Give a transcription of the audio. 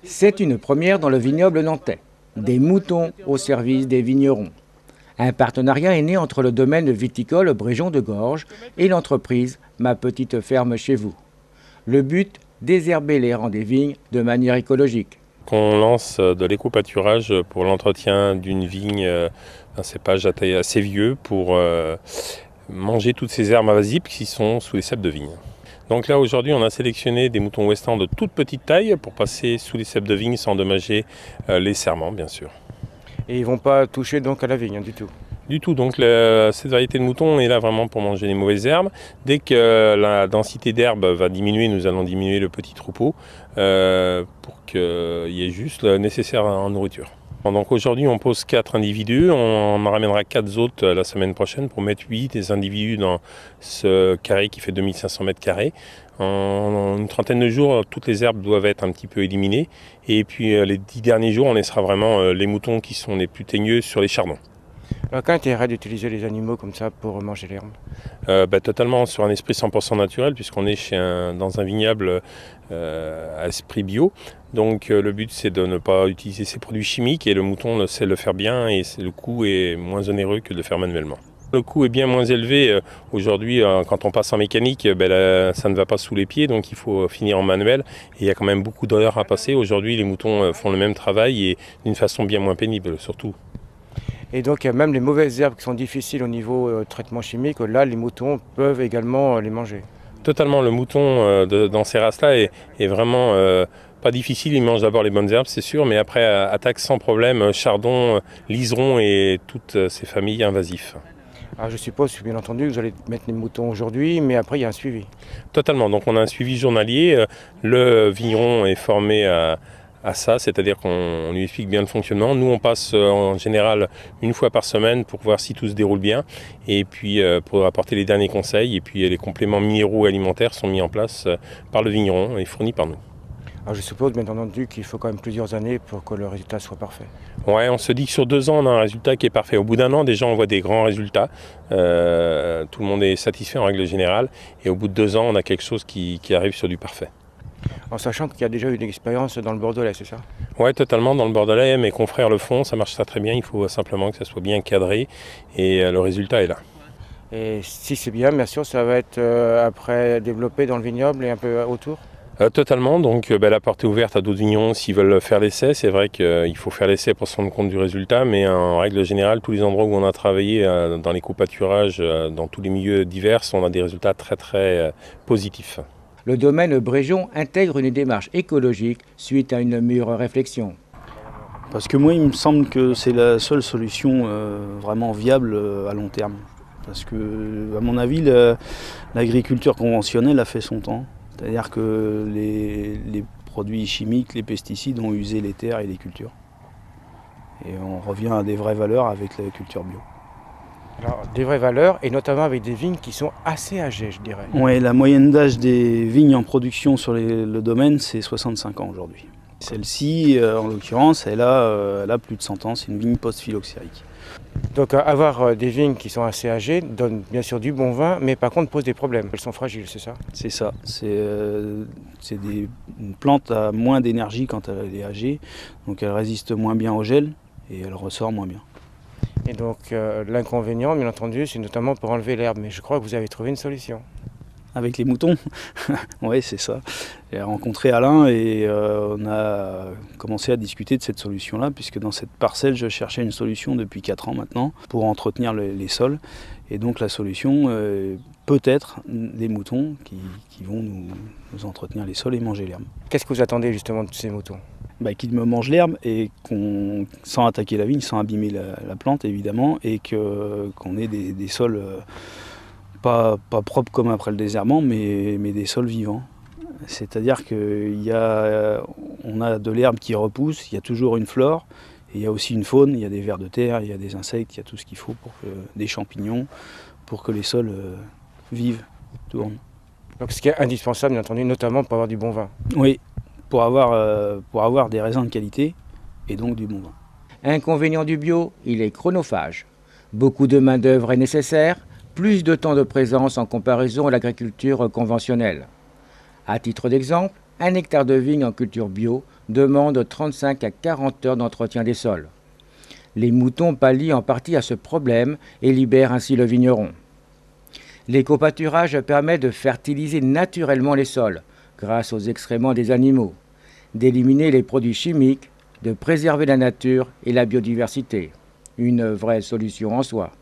C'est une première dans le vignoble nantais. Des moutons au service des vignerons. Un partenariat est né entre le domaine viticole Bréjon de Gorge et l'entreprise Ma Petite Ferme Chez Vous. Le but, désherber les rangs des vignes de manière écologique. On lance de l'éco-pâturage pour l'entretien d'une vigne, un cépage à taille assez vieux pour manger toutes ces herbes invasives qui sont sous les ceps de vigne. Donc là aujourd'hui on a sélectionné des moutons ouestans de toute petite taille pour passer sous les ceps de vigne sans endommager les serments bien sûr. Et ils ne vont pas toucher donc à la vigne du tout? Du tout, donc cette variété de mouton est là vraiment pour manger les mauvaises herbes. Dès que la densité d'herbe va diminuer, nous allons diminuer le petit troupeau pour qu'il y ait juste le nécessaire en nourriture. Donc aujourd'hui on pose 4 individus, on en ramènera 4 autres la semaine prochaine pour mettre 8 des individus dans ce carré qui fait 2500 m². En une trentaine de jours, toutes les herbes doivent être un petit peu éliminées. Et puis les 10 derniers jours, on laissera vraiment les moutons qui sont les plus teigneux sur les chardons. Alors, quel intérêt d'utiliser les animaux comme ça pour manger l'herbe? Totalement sur un esprit 100% naturel puisqu'on est dans un vignoble à esprit bio. Donc le but c'est de ne pas utiliser ces produits chimiques et le mouton sait le faire bien et le coût est moins onéreux que de le faire manuellement. Le coût est bien moins élevé aujourd'hui quand on passe en mécanique, ça ne va pas sous les pieds donc il faut finir en manuel et il y a quand même beaucoup d'heures à passer. Aujourd'hui les moutons font le même travail et d'une façon bien moins pénible surtout. Et donc, il y a même les mauvaises herbes qui sont difficiles au niveau traitement chimique. Là, les moutons peuvent également les manger. Totalement, le mouton dans ces races-là est vraiment pas difficile. Il mange d'abord les bonnes herbes, c'est sûr, mais après attaque sans problème chardon, liseron et toutes ces familles invasives. Alors, je suppose, bien entendu, que vous allez mettre les moutons aujourd'hui, mais après, il y a un suivi. Totalement, donc on a un suivi journalier. Le vigneron est formé à ça, c'est-à-dire qu'on lui explique bien le fonctionnement. Nous, on passe en général une fois par semaine pour voir si tout se déroule bien et puis pour apporter les derniers conseils. Et puis les compléments minéraux et alimentaires sont mis en place par le vigneron et fournis par nous. Alors je suppose bien entendu qu'il faut quand même plusieurs années pour que le résultat soit parfait. Ouais, on se dit que sur 2 ans, on a un résultat qui est parfait. Au bout d'1 an, déjà, on voit des grands résultats. Tout le monde est satisfait en règle générale. Et au bout de 2 ans, on a quelque chose qui arrive sur du parfait. En sachant qu'il y a déjà eu une expérience dans le Bordelais, c'est ça? Oui, totalement. Dans le Bordelais, mes confrères le font, ça marche très bien. Il faut simplement que ça soit bien cadré et le résultat est là. Et si c'est bien sûr, ça va être après développé dans le vignoble et un peu autour? Totalement. Donc la porte est ouverte à d'autres vignerons s'ils veulent faire l'essai. C'est vrai qu'il faut faire l'essai pour se rendre compte du résultat, mais en règle générale, tous les endroits où on a travaillé dans l'éco-pâturage, dans tous les milieux divers, on a des résultats très très positifs. Le domaine Bréjon intègre une démarche écologique suite à une mûre réflexion. Parce que moi, il me semble que c'est la seule solution vraiment viable à long terme. Parce que, à mon avis, l'agriculture conventionnelle a fait son temps. C'est-à-dire que les produits chimiques, les pesticides ont usé les terres et les cultures. Et on revient à des vraies valeurs avec la culture bio. Alors, des vraies valeurs, et notamment avec des vignes qui sont assez âgées, je dirais. Oui, la moyenne d'âge des vignes en production sur le domaine, c'est 65 ans aujourd'hui. Celle-ci, en l'occurrence, elle a plus de 100 ans, c'est une vigne post-phylloxérique. Donc avoir des vignes qui sont assez âgées donne bien sûr du bon vin, mais par contre pose des problèmes. Elles sont fragiles, c'est ça? C'est ça. C'est une plante à moins d'énergie quand elle est âgée, donc elle résiste moins bien au gel et elle ressort moins bien. Et donc l'inconvénient, bien entendu, c'est notamment pour enlever l'herbe. Mais je crois que vous avez trouvé une solution. Avec les moutons? Oui, c'est ça. J'ai rencontré Alain et on a commencé à discuter de cette solution-là, puisque dans cette parcelle, je cherchais une solution depuis 4 ans maintenant pour entretenir les sols. Et donc la solution, peut-être des moutons qui vont nous entretenir les sols et manger l'herbe. Qu'est-ce que vous attendez justement de ces moutons? Qu'ils me mangent l'herbe et sans attaquer la vigne, sans abîmer la plante évidemment, et qu'on ait des sols pas propres comme après le désherbement, mais des sols vivants. C'est-à-dire qu'on a de l'herbe qui repousse, il y a toujours une flore, et il y a aussi une faune, il y a des vers de terre, il y a des insectes, il y a tout ce qu'il faut, des champignons, pour que les sols vivent, tournent. Donc ce qui est indispensable, bien entendu, notamment pour avoir du bon vin. Oui, pour avoir des raisins de qualité et donc du bon vin. Inconvénient du bio, il est chronophage. Beaucoup de main-d'œuvre est nécessaire, plus de temps de présence en comparaison à l'agriculture conventionnelle. À titre d'exemple, 1 hectare de vigne en culture bio demande 35 à 40 heures d'entretien des sols. Les moutons pallient en partie à ce problème et libèrent ainsi le vigneron. L'éco-pâturage permet de fertiliser naturellement les sols grâce aux excréments des animaux, d'éliminer les produits chimiques, de préserver la nature et la biodiversité. Une vraie solution en soi.